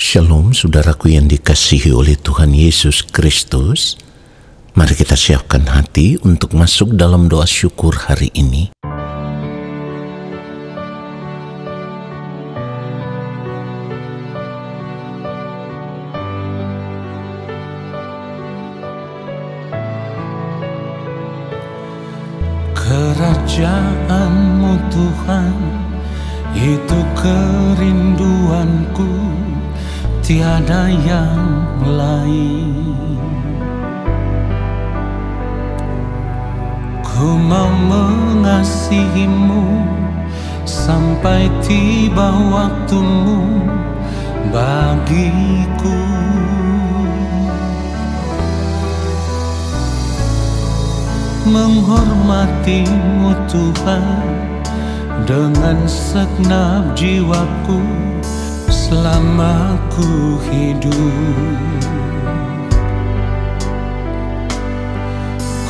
Shalom saudaraku yang dikasihi oleh Tuhan Yesus Kristus. Mari kita siapkan hati untuk masuk dalam doa syukur hari ini. Kerajaan-Mu Tuhan, itu kerinduanku, tiada yang lain. Ku mau mengasihi-Mu sampai tiba waktu-Mu bagiku. Menghormati-Mu Tuhan dengan segenap jiwaku selama ku hidup.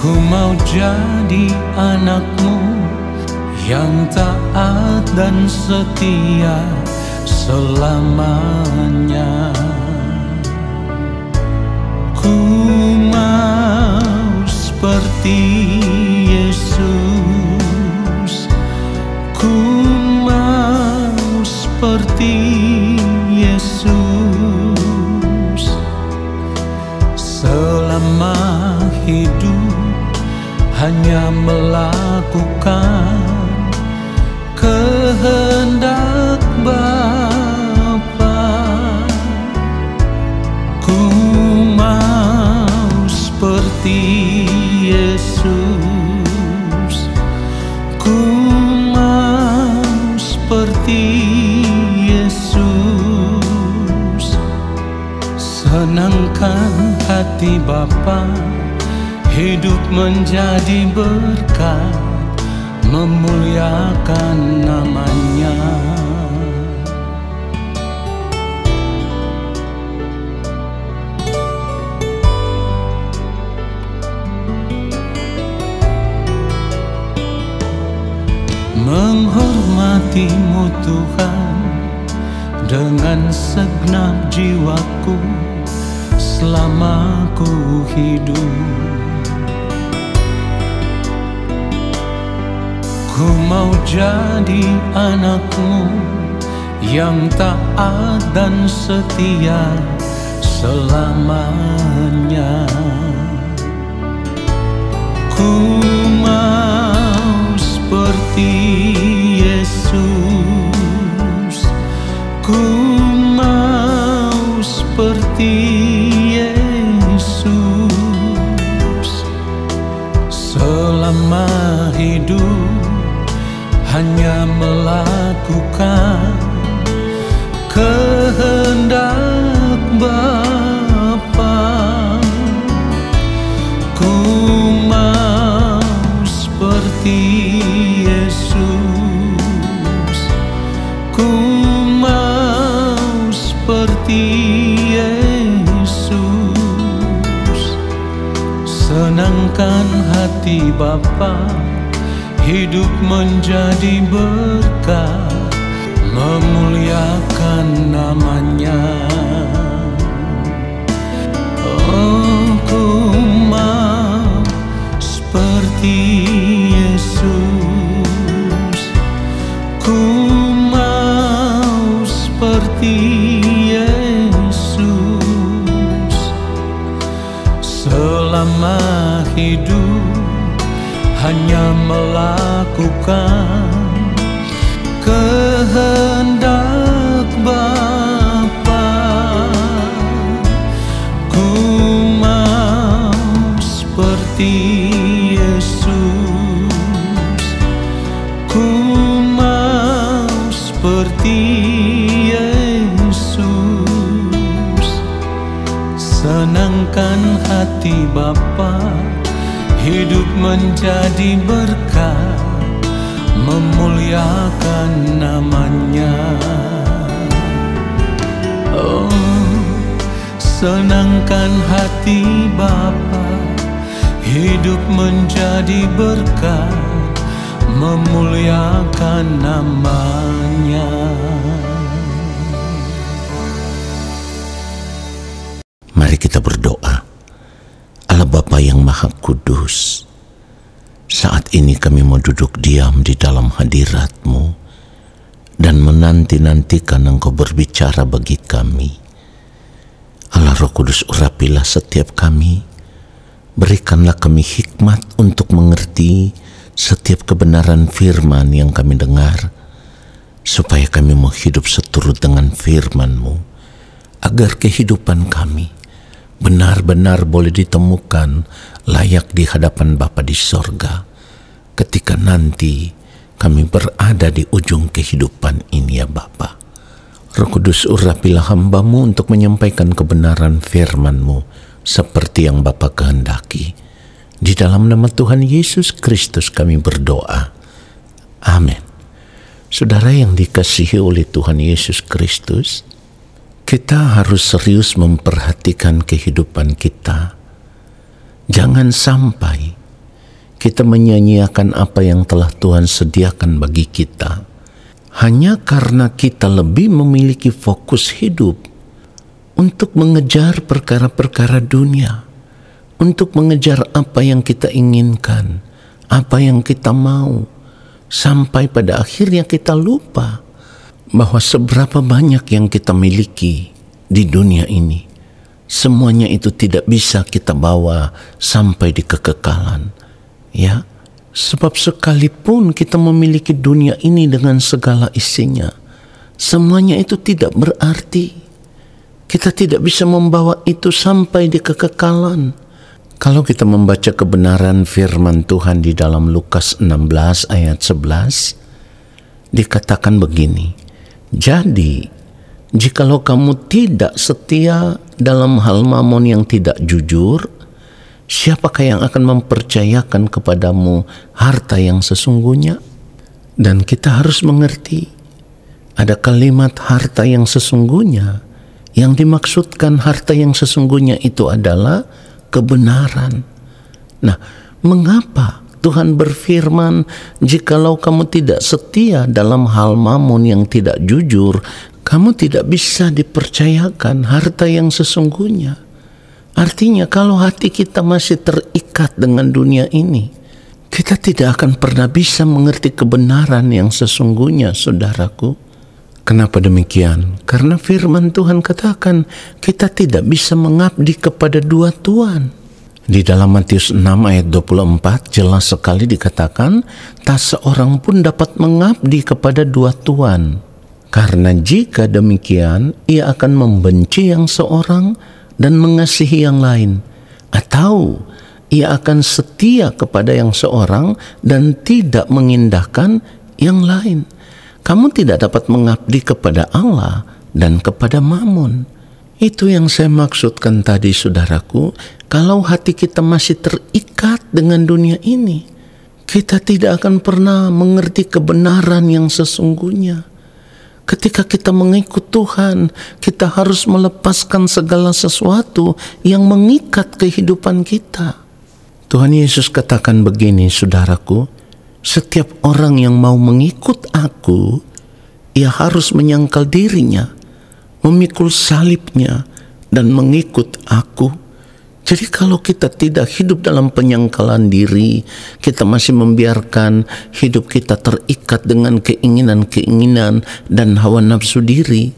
Ku mau jadi anak-Mu yang taat dan setia selamanya. Ku mau seperti Yesus, ku mau seperti Yesus. Selama hidup hanya melakukan kehendak Bapa. Ku mau seperti Yesus, ku mau seperti Yesus. Senangkan hati Bapa, hidup menjadi berkat, memuliakan nama-Nya. Menghormati-Mu Tuhan dengan segenap jiwaku selama ku hidup. Ku mau jadi anak-Mu yang taat dan setia selamanya. Ku mau seperti Yesus, ku mau seperti Yesus. Selama hidup hanya melakukan kehendak Bapa. Ku mau seperti Yesus, ku mau seperti Yesus. Senangkan hati Bapa, hidup menjadi berkat, memuliakan nama-Nya. Oh, ku mau seperti Yesus, ku mau seperti Yesus. Selama hidup hanya melakukan kehendak Bapa. Ku mau seperti Yesus, ku mau seperti Yesus. Senangkan hati Bapa, hidup menjadi berkat, memuliakan nama-Nya. Oh, senangkan hati Bapa, hidup menjadi berkat, memuliakan nama-Nya. Maha Kudus, saat ini kami mau duduk diam di dalam hadirat-Mu dan menanti-nantikan Engkau berbicara bagi kami. Allah Roh Kudus, urapilah setiap kami, berikanlah kami hikmat untuk mengerti setiap kebenaran firman yang kami dengar, supaya kami mau hidup seturut dengan firman-Mu, agar kehidupan kami benar-benar boleh ditemukan layak di hadapan Bapa di sorga, ketika nanti kami berada di ujung kehidupan ini ya Bapa. Roh Kudus, urapilah hamba-Mu untuk menyampaikan kebenaran firman-Mu seperti yang Bapa kehendaki. Di dalam nama Tuhan Yesus Kristus kami berdoa. Amin. Saudara yang dikasihi oleh Tuhan Yesus Kristus, kita harus serius memperhatikan kehidupan kita. Jangan sampai kita menyia-nyiakan apa yang telah Tuhan sediakan bagi kita hanya karena kita lebih memiliki fokus hidup untuk mengejar perkara-perkara dunia, untuk mengejar apa yang kita inginkan, apa yang kita mau, sampai pada akhirnya kita lupa bahwa seberapa banyak yang kita miliki di dunia ini, semuanya itu tidak bisa kita bawa sampai di kekekalan. Ya, sebab sekalipun kita memiliki dunia ini dengan segala isinya, semuanya itu tidak berarti. Kita tidak bisa membawa itu sampai di kekekalan. Kalau kita membaca kebenaran firman Tuhan di dalam Lukas 16 ayat 11, dikatakan begini, jadi, jikalau kamu tidak setia dalam hal mamon yang tidak jujur, siapakah yang akan mempercayakan kepadamu harta yang sesungguhnya? Dan kita harus mengerti, ada kalimat harta yang sesungguhnya. Yang dimaksudkan harta yang sesungguhnya itu adalah kebenaran. Nah, mengapa Tuhan berfirman, jikalau kamu tidak setia dalam hal mamon yang tidak jujur, kamu tidak bisa dipercayakan harta yang sesungguhnya. Artinya kalau hati kita masih terikat dengan dunia ini, kita tidak akan pernah bisa mengerti kebenaran yang sesungguhnya, saudaraku. Kenapa demikian? Karena firman Tuhan katakan kita tidak bisa mengabdi kepada dua tuan. Di dalam Matius 6 ayat 24 jelas sekali dikatakan, tak seorang pun dapat mengabdi kepada dua tuan. Karena jika demikian, ia akan membenci yang seorang dan mengasihi yang lain. Atau ia akan setia kepada yang seorang dan tidak mengindahkan yang lain. Kamu tidak dapat mengabdi kepada Allah dan kepada mamon. Itu yang saya maksudkan tadi, saudaraku. Kalau hati kita masih terikat dengan dunia ini, kita tidak akan pernah mengerti kebenaran yang sesungguhnya. Ketika kita mengikut Tuhan, kita harus melepaskan segala sesuatu yang mengikat kehidupan kita. Tuhan Yesus katakan begini, saudaraku, setiap orang yang mau mengikut aku, ia harus menyangkal dirinya, memikul salibnya, dan mengikut aku. Jadi kalau kita tidak hidup dalam penyangkalan diri, kita masih membiarkan hidup kita terikat dengan keinginan-keinginan dan hawa nafsu diri,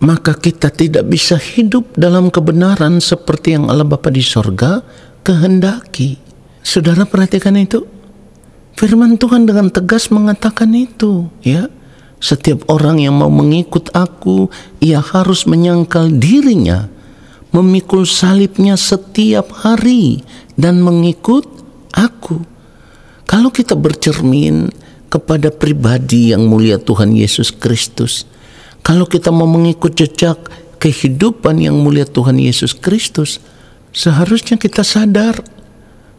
maka kita tidak bisa hidup dalam kebenaran seperti yang Allah Bapa di sorga kehendaki. Saudara perhatikan itu. Firman Tuhan dengan tegas mengatakan itu, ya. Setiap orang yang mau mengikut aku, ia harus menyangkal dirinya, memikul salibnya setiap hari dan mengikut aku. Kalau kita bercermin kepada pribadi yang mulia Tuhan Yesus Kristus, kalau kita mau mengikut jejak kehidupan yang mulia Tuhan Yesus Kristus, seharusnya kita sadar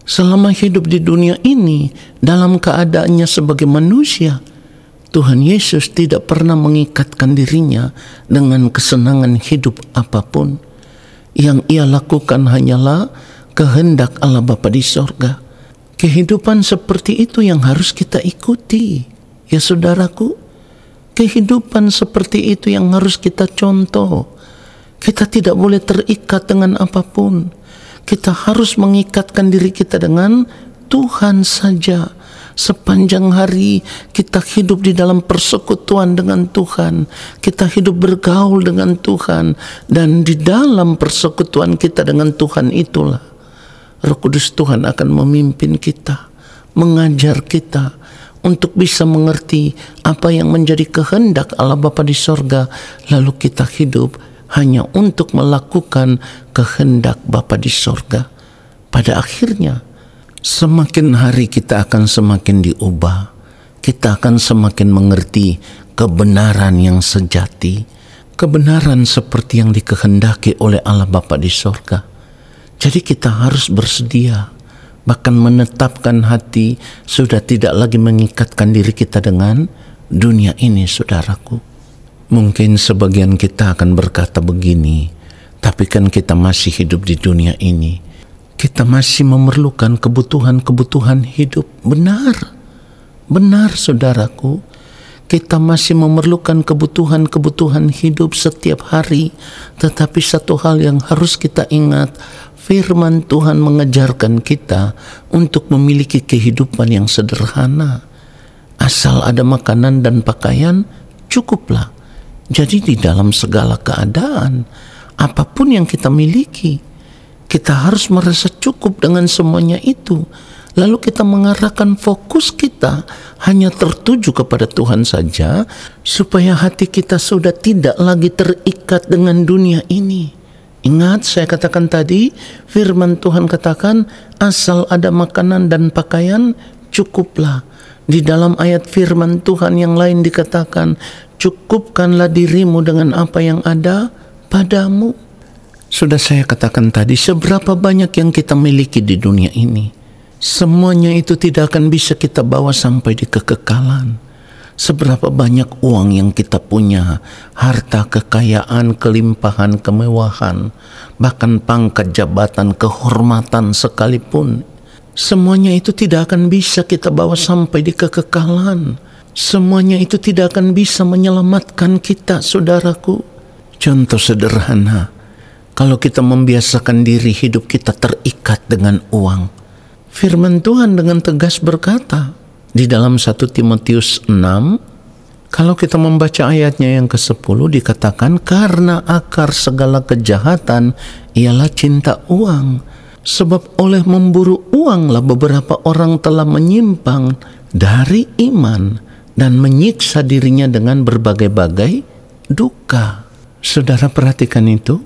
selama hidup di dunia ini dalam keadaannya sebagai manusia, Tuhan Yesus tidak pernah mengikatkan dirinya dengan kesenangan hidup apapun. Yang ia lakukan hanyalah kehendak Allah Bapa di sorga. Kehidupan seperti itu yang harus kita ikuti, ya saudaraku. Kehidupan seperti itu yang harus kita contoh. Kita tidak boleh terikat dengan apapun. kita harus mengikatkan diri kita dengan Tuhan saja. Sepanjang hari kita hidup di dalam persekutuan dengan Tuhan, kita hidup bergaul dengan Tuhan, dan di dalam persekutuan kita dengan Tuhan itulah Roh Kudus Tuhan akan memimpin kita, mengajar kita untuk bisa mengerti apa yang menjadi kehendak Allah Bapa di sorga, lalu kita hidup hanya untuk melakukan kehendak Bapa di sorga. Pada akhirnya, semakin hari kita akan semakin diubah, kita akan semakin mengerti kebenaran yang sejati, kebenaran seperti yang dikehendaki oleh Allah Bapa di sorga. Jadi kita harus bersedia, bahkan menetapkan hati, sudah tidak lagi mengikatkan diri kita dengan dunia ini, saudaraku. Mungkin sebagian kita akan berkata begini, tapi kan kita masih hidup di dunia ini, kita masih memerlukan kebutuhan-kebutuhan hidup. Benar saudaraku, kita masih memerlukan kebutuhan-kebutuhan hidup setiap hari. Tetapi satu hal yang harus kita ingat, firman Tuhan mengajarkan kita untuk memiliki kehidupan yang sederhana. Asal ada makanan dan pakaian, cukuplah. Jadi di dalam segala keadaan, apapun yang kita miliki, kita harus merasa cukup dengan semuanya itu. Lalu kita mengarahkan fokus kita hanya tertuju kepada Tuhan saja, supaya hati kita sudah tidak lagi terikat dengan dunia ini. Ingat, saya katakan tadi, firman Tuhan katakan, asal ada makanan dan pakaian, cukuplah. Di dalam ayat firman Tuhan yang lain dikatakan, cukupkanlah dirimu dengan apa yang ada padamu. Sudah saya katakan tadi, seberapa banyak yang kita miliki di dunia ini, semuanya itu tidak akan bisa kita bawa sampai di kekekalan. Seberapa banyak uang yang kita punya, harta, kekayaan, kelimpahan, kemewahan, bahkan pangkat jabatan, kehormatan sekalipun, semuanya itu tidak akan bisa kita bawa sampai di kekekalan. Semuanya itu tidak akan bisa menyelamatkan kita, saudaraku. Contoh sederhana, kalau kita membiasakan diri hidup kita terikat dengan uang, firman Tuhan dengan tegas berkata di dalam 1 Timotius 6, kalau kita membaca ayatnya yang ke-10, dikatakan, karena akar segala kejahatan ialah cinta uang. Sebab oleh memburu uanglah beberapa orang telah menyimpang dari iman dan menyiksa dirinya dengan berbagai-bagai duka. Saudara perhatikan itu.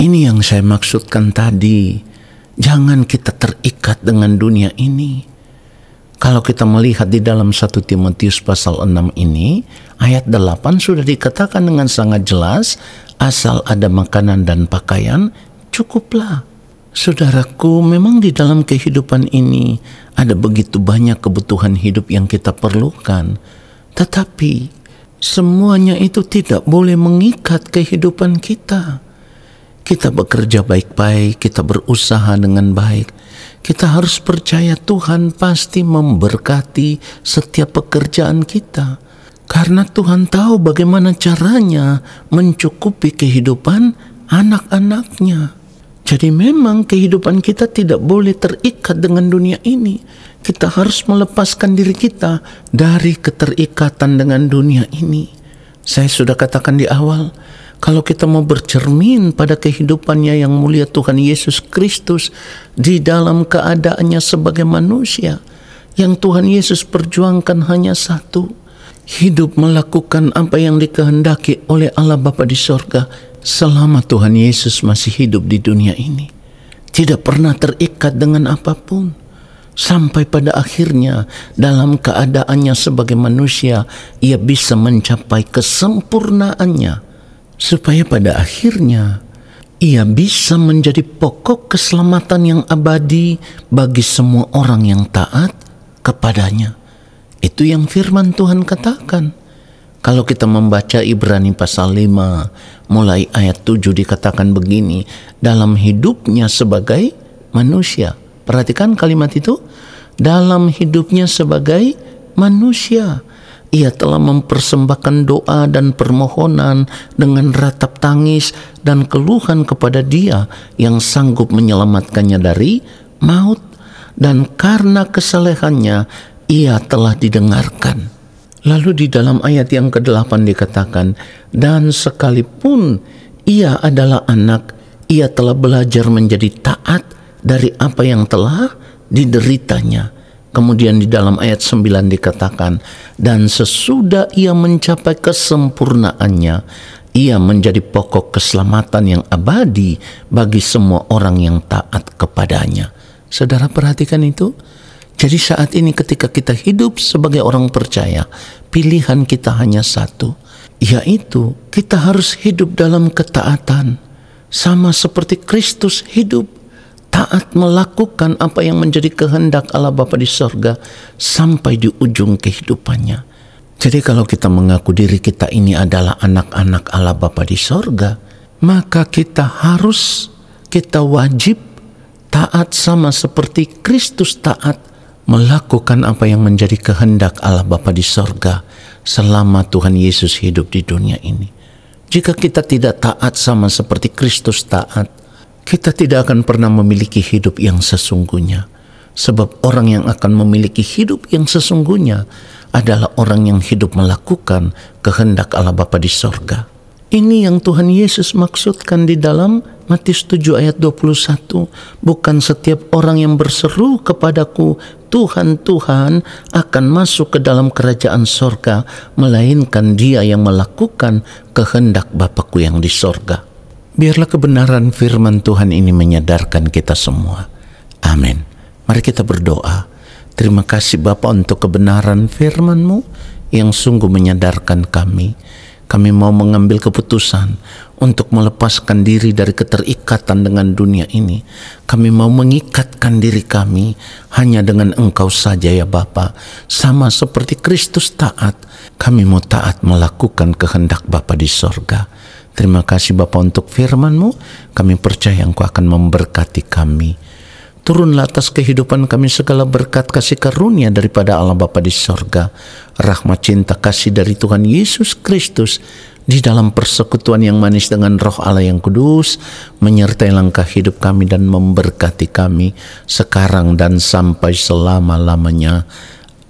Ini yang saya maksudkan tadi. Jangan kita terikat dengan dunia ini. Kalau kita melihat di dalam 1 Timotius pasal 6 ini, ayat 8 sudah dikatakan dengan sangat jelas, asal ada makanan dan pakaian, cukuplah. Saudaraku, memang di dalam kehidupan ini ada begitu banyak kebutuhan hidup yang kita perlukan. Tetapi semuanya itu tidak boleh mengikat kehidupan kita. Kita bekerja baik-baik, kita berusaha dengan baik. Kita harus percaya Tuhan pasti memberkati setiap pekerjaan kita. Karena Tuhan tahu bagaimana caranya mencukupi kehidupan anak-anaknya. Jadi memang kehidupan kita tidak boleh terikat dengan dunia ini. Kita harus melepaskan diri kita dari keterikatan dengan dunia ini. Saya sudah katakan di awal, kalau kita mau bercermin pada kehidupannya yang mulia Tuhan Yesus Kristus di dalam keadaannya sebagai manusia, yang Tuhan Yesus perjuangkan hanya satu, hidup melakukan apa yang dikehendaki oleh Allah Bapa di sorga selama Tuhan Yesus masih hidup di dunia ini. Tidak pernah terikat dengan apapun. Sampai pada akhirnya dalam keadaannya sebagai manusia, ia bisa mencapai kesempurnaannya. Supaya pada akhirnya ia bisa menjadi pokok keselamatan yang abadi bagi semua orang yang taat kepadanya. Itu yang firman Tuhan katakan. Kalau kita membaca Ibrani pasal 5, mulai ayat 7 dikatakan begini, dalam hidupnya sebagai manusia. Perhatikan kalimat itu, dalam hidupnya sebagai manusia. Ia telah mempersembahkan doa dan permohonan dengan ratap tangis dan keluhan kepada Dia yang sanggup menyelamatkannya dari maut, dan karena kesalehannya ia telah didengarkan. Lalu di dalam ayat yang ke-8 dikatakan, dan sekalipun ia adalah anak, ia telah belajar menjadi taat dari apa yang telah dideritanya. Kemudian di dalam ayat 9 dikatakan, dan sesudah ia mencapai kesempurnaannya, ia menjadi pokok keselamatan yang abadi bagi semua orang yang taat kepadanya. Saudara perhatikan itu? Jadi saat ini ketika kita hidup sebagai orang percaya, pilihan kita hanya satu, yaitu kita harus hidup dalam ketaatan. Sama seperti Kristus hidup, taat melakukan apa yang menjadi kehendak Allah Bapa di sorga sampai di ujung kehidupannya. Jadi kalau kita mengaku diri kita ini adalah anak-anak Allah Bapa di sorga, maka kita wajib taat sama seperti Kristus taat, melakukan apa yang menjadi kehendak Allah Bapa di sorga selama Tuhan Yesus hidup di dunia ini. Jika kita tidak taat sama seperti Kristus taat, kita tidak akan pernah memiliki hidup yang sesungguhnya. Sebab orang yang akan memiliki hidup yang sesungguhnya adalah orang yang hidup melakukan kehendak Allah Bapa di sorga. Ini yang Tuhan Yesus maksudkan di dalam Matius 7 ayat 21. Bukan setiap orang yang berseru kepadaku, Tuhan, Tuhan, akan masuk ke dalam kerajaan sorga, melainkan dia yang melakukan kehendak Bapa-Ku yang di sorga. Biarlah kebenaran firman Tuhan ini menyadarkan kita semua. Amin. Mari kita berdoa. Terima kasih Bapa untuk kebenaran firman-Mu yang sungguh menyadarkan kami. Kami mau mengambil keputusan untuk melepaskan diri dari keterikatan dengan dunia ini. Kami mau mengikatkan diri kami hanya dengan Engkau saja ya Bapa. Sama seperti Kristus taat, kami mau taat melakukan kehendak Bapa di sorga. Terima kasih Bapa untuk firman-Mu. Kami percaya Engkau akan memberkati kami. Turunlah atas kehidupan kami segala berkat kasih karunia daripada Allah Bapa di sorga, rahmat cinta kasih dari Tuhan Yesus Kristus di dalam persekutuan yang manis dengan Roh Allah yang kudus, menyertai langkah hidup kami dan memberkati kami sekarang dan sampai selama-lamanya.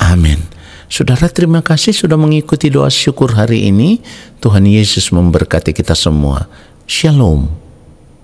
Amin. Saudara, terima kasih sudah mengikuti doa syukur hari ini. Tuhan Yesus memberkati kita semua. Shalom.